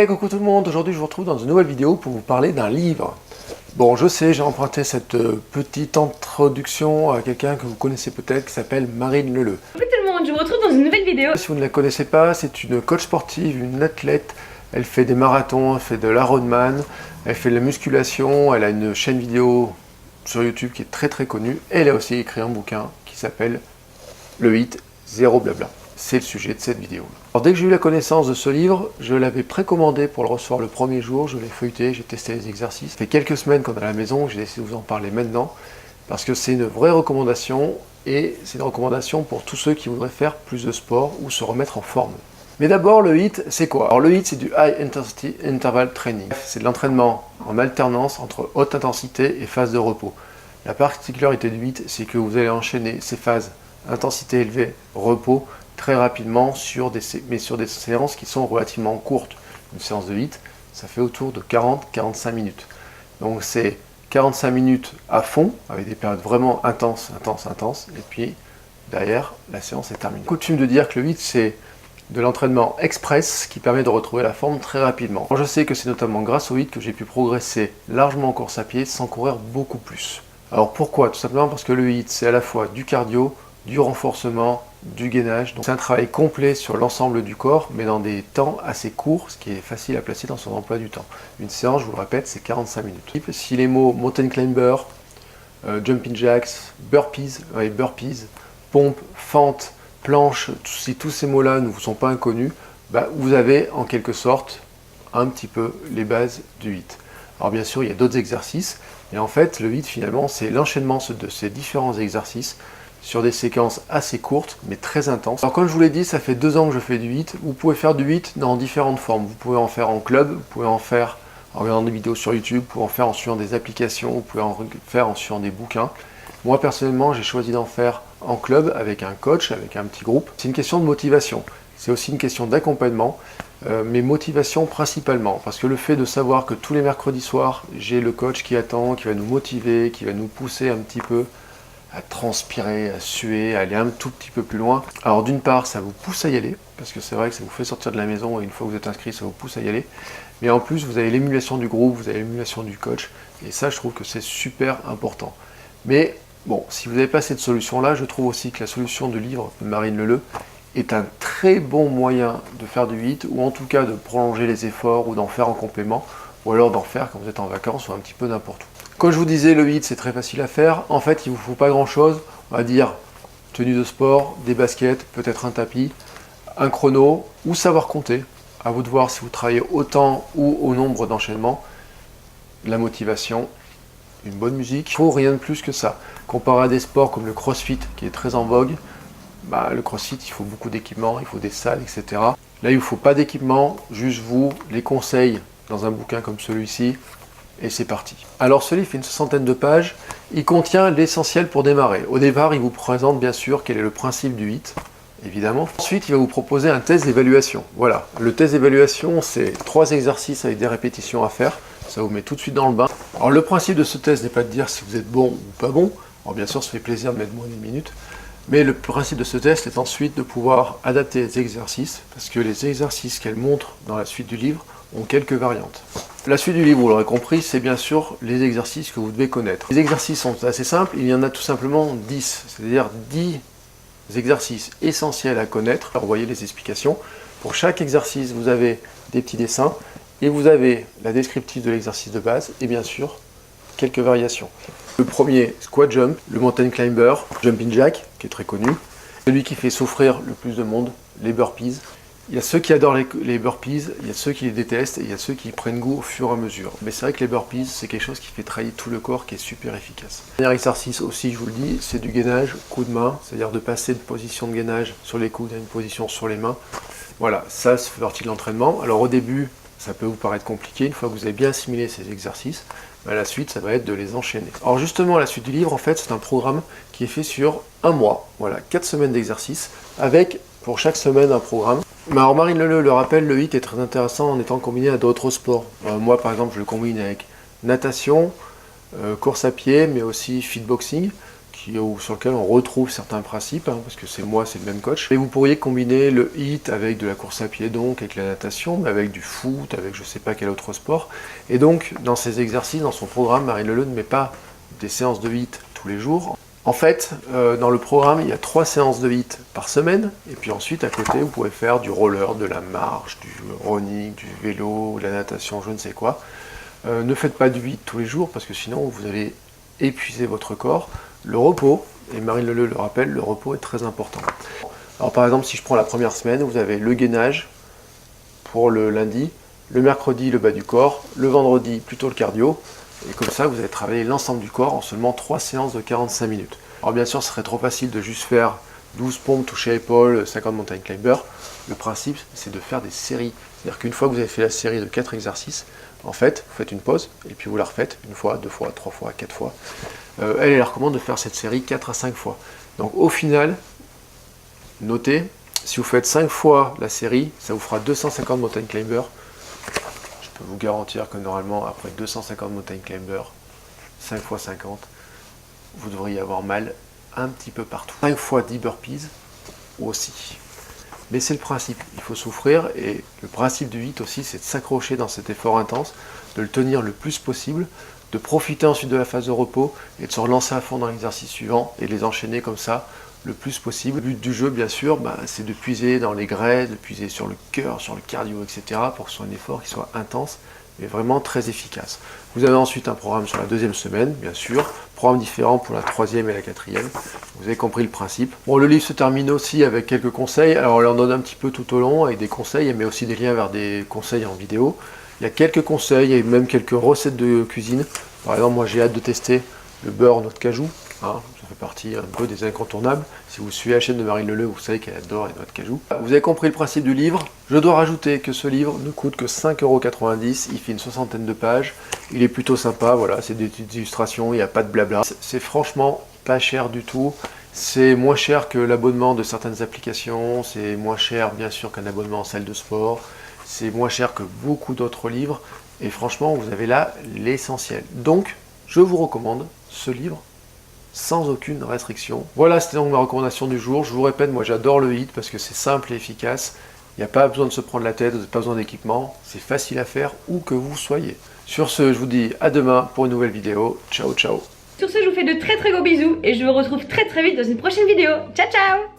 Coucou tout le monde, aujourd'hui je vous retrouve dans une nouvelle vidéo pour vous parler d'un livre. Bon, je sais, j'ai emprunté cette petite introduction à quelqu'un que vous connaissez peut-être qui s'appelle Marine Leleu. Salut tout le monde, je vous retrouve dans une nouvelle vidéo. Si vous ne la connaissez pas, c'est une coach sportive, une athlète. Elle fait des marathons, elle fait de l'Ironman, elle fait de la musculation, elle a une chaîne vidéo sur YouTube qui est très connue. Et elle a aussi écrit un bouquin qui s'appelle Le Hit, Zéro Blabla. C'est le sujet de cette vidéo. Alors dès que j'ai eu la connaissance de ce livre, je l'avais précommandé pour le recevoir le premier jour, je l'ai feuilleté, j'ai testé les exercices. Ça fait quelques semaines qu'on est à la maison, j'ai décidé de vous en parler maintenant, parce que c'est une vraie recommandation, et c'est une recommandation pour tous ceux qui voudraient faire plus de sport ou se remettre en forme. Mais d'abord, le HIIT, c'est quoi? Alors le HIIT, c'est du High Intensity Interval Training. C'est de l'entraînement en alternance entre haute intensité et phase de repos. La particularité du HIIT, c'est que vous allez enchaîner ces phases intensité élevée, repos, très rapidement sur des séances qui sont relativement courtes. Une séance de HIIT, ça fait autour de 40-45 minutes. Donc c'est 45 minutes à fond, avec des périodes vraiment intenses, et puis derrière, la séance est terminée. Coutume de dire que le HIIT, c'est de l'entraînement express qui permet de retrouver la forme très rapidement. Alors, je sais que c'est notamment grâce au HIIT que j'ai pu progresser largement en course à pied sans courir beaucoup plus. Alors pourquoi? Tout simplement parce que le HIIT, c'est à la fois du cardio, du renforcement, du gainage. Donc c'est un travail complet sur l'ensemble du corps, mais dans des temps assez courts, ce qui est facile à placer dans son emploi du temps. Une séance, je vous le répète, c'est 45 minutes. Si les mots mountain climber, jumping jacks, burpees, pompe, fente, planche, si tous ces mots-là ne vous sont pas inconnus, vous avez en quelque sorte un petit peu les bases du HIIT. Alors bien sûr, il y a d'autres exercices, mais en fait, le HIIT finalement, c'est l'enchaînement de ces différents exercices sur des séquences assez courtes, mais très intenses. Alors comme je vous l'ai dit, ça fait 2 ans que je fais du HIIT. Vous pouvez faire du HIIT dans différentes formes. Vous pouvez en faire en club, vous pouvez en faire en regardant des vidéos sur YouTube, vous pouvez en faire en suivant des applications, vous pouvez en faire en suivant des bouquins. Moi personnellement, j'ai choisi d'en faire en club avec un coach, avec un petit groupe. C'est une question de motivation. C'est aussi une question d'accompagnement, mais motivation principalement. Parce que le fait de savoir que tous les mercredis soirs, j'ai le coach qui attend, qui va nous motiver, qui va nous pousser un petit peu à transpirer, à suer, à aller un tout petit peu plus loin. Alors d'une part, ça vous pousse à y aller, parce que c'est vrai que ça vous fait sortir de la maison, et une fois que vous êtes inscrit, ça vous pousse à y aller. Mais en plus, vous avez l'émulation du groupe, vous avez l'émulation du coach, et ça, je trouve que c'est super important. Mais bon, si vous n'avez pas cette solution-là, je trouve aussi que la solution du livre de Marine Leleu est un très bon moyen de faire du HIIT, ou en tout cas de prolonger les efforts, ou d'en faire en complément, ou alors d'en faire quand vous êtes en vacances, ou un petit peu n'importe où. Comme je vous disais, le HIIT c'est très facile à faire. En fait, il ne vous faut pas grand chose. On va dire tenue de sport, des baskets, peut-être un tapis, un chrono ou savoir compter. À vous de voir si vous travaillez au temps ou au nombre d'enchaînements. La motivation, une bonne musique. Il faut rien de plus que ça. Comparé à des sports comme le crossfit qui est très en vogue, le crossfit il faut beaucoup d'équipements, il faut des salles, etc. Là il ne vous faut pas d'équipement, juste vous, les conseils dans un bouquin comme celui-ci. Et c'est parti. Alors ce livre fait une 60aine de pages, il contient l'essentiel pour démarrer. Au départ, il vous présente bien sûr quel est le principe du HIIT, évidemment. Ensuite, il va vous proposer un test d'évaluation. Voilà, le test d'évaluation, c'est 3 exercices avec des répétitions à faire. Ça vous met tout de suite dans le bain. Alors le principe de ce test n'est pas de dire si vous êtes bon ou pas bon. Alors bien sûr, ça fait plaisir de mettre moins d'une minute. Mais le principe de ce test est ensuite de pouvoir adapter les exercices, parce que les exercices qu'elle montre dans la suite du livre ont quelques variantes. La suite du livre, vous l'aurez compris, c'est bien sûr les exercices que vous devez connaître. Les exercices sont assez simples, il y en a tout simplement 10, c'est-à-dire 10 exercices essentiels à connaître. Alors, vous voyez les explications. Pour chaque exercice, vous avez des petits dessins, et vous avez la descriptive de l'exercice de base, et bien sûr, quelques variations. Le premier, squat jump, le mountain climber, jumping jack, qui est très connu, celui qui fait souffrir le plus de monde, les burpees. Il y a ceux qui adorent les burpees, il y a ceux qui les détestent, et il y a ceux qui prennent goût au fur et à mesure. Mais c'est vrai que les burpees, c'est quelque chose qui fait travailler tout le corps, qui est super efficace. Le dernier exercice aussi, je vous le dis, c'est du gainage, coup de main, c'est-à-dire de passer de position de gainage sur les coudes à une position sur les mains. Voilà, ça fait partie de l'entraînement. Alors au début, ça peut vous paraître compliqué, une fois que vous avez bien assimilé ces exercices, la suite, ça va être de les enchaîner. Alors justement, la suite du livre, en fait, c'est un programme qui est fait sur un mois. Voilà, 4 semaines d'exercice, avec pour chaque semaine un programme. Mais alors Marine Leleu le rappelle, le HIIT est très intéressant en étant combiné à d'autres sports. Moi par exemple je le combine avec natation, course à pied, mais aussi fitboxing, sur lequel on retrouve certains principes, hein, parce que c'est le même coach. Et vous pourriez combiner le HIIT avec de la course à pied, donc avec la natation, mais avec du foot, avec je sais pas quel autre sport. Et donc, dans ces exercices, dans son programme, Marine Leleu ne met pas des séances de HIIT tous les jours. En fait, dans le programme, il y a 3 séances de HIIT par semaine, et puis ensuite, à côté, vous pouvez faire du roller, de la marche, du running, du vélo, de la natation, je ne sais quoi. Ne faites pas du HIIT tous les jours, parce que sinon, vous allez épuiser votre corps. Le repos, et Marine Leleu le rappelle, le repos est très important. Alors par exemple, si je prends la première semaine, vous avez le gainage pour le lundi, le mercredi le bas du corps, le vendredi plutôt le cardio, et comme ça vous allez travailler l'ensemble du corps en seulement 3 séances de 45 minutes. Alors bien sûr, ce serait trop facile de juste faire 12 pompes touchées à l'épaule, 50 mountain climbers. Le principe, c'est de faire des séries. C'est-à-dire qu'une fois que vous avez fait la série de 4 exercices, en fait, vous faites une pause, et puis vous la refaites une fois, 2 fois, 3 fois, 4 fois. Elle recommande de faire cette série 4 à 5 fois. Donc au final, notez, si vous faites 5 fois la série, ça vous fera 250 mountain climbers. Je peux vous garantir que normalement, après 250 mountain climbers, 5 fois 50, vous devriez avoir mal un petit peu partout. 5 fois 10 burpees aussi. Mais c'est le principe, il faut souffrir, et le principe du HIIT aussi, c'est de s'accrocher dans cet effort intense, de le tenir le plus possible, de profiter ensuite de la phase de repos, et de se relancer à fond dans l'exercice suivant, et de les enchaîner comme ça, le plus possible. Le but du jeu, bien sûr, c'est de puiser dans les graisses, de puiser sur le cœur, sur le cardio, etc., pour que ce soit un effort qui soit intense, mais vraiment très efficace. Vous avez ensuite un programme sur la 2e semaine, bien sûr, programme différent pour la 3e et la 4e. Vous avez compris le principe. Bon, le livre se termine aussi avec quelques conseils. Alors, on en donne un petit peu tout au long, avec des conseils, mais aussi des liens vers des conseils en vidéo. Il y a quelques conseils, et même quelques recettes de cuisine. Par exemple, moi j'ai hâte de tester le beurre noix de cajou. Hein, ça fait partie un peu des incontournables. Si vous suivez la chaîne de Marine Leleu, vous savez qu'elle adore les noix de cajou. Vous avez compris le principe du livre. Je dois rajouter que ce livre ne coûte que 5,90 €. Il fait une 60aine de pages. Il est plutôt sympa, voilà, c'est des petites illustrations, il n'y a pas de blabla. C'est franchement pas cher du tout. C'est moins cher que l'abonnement de certaines applications. C'est moins cher, bien sûr, qu'un abonnement en salle de sport. C'est moins cher que beaucoup d'autres livres. Et franchement, vous avez là l'essentiel. Donc, je vous recommande ce livre sans aucune restriction. Voilà, c'était donc ma recommandation du jour. Je vous répète, moi j'adore le HIIT parce que c'est simple et efficace. Il n'y a pas besoin de se prendre la tête, vous n'avez pas besoin d'équipement. C'est facile à faire où que vous soyez. Sur ce, je vous dis à demain pour une nouvelle vidéo. Ciao, ciao. Sur ce, je vous fais de très gros bisous et je vous retrouve très vite dans une prochaine vidéo. Ciao ciao.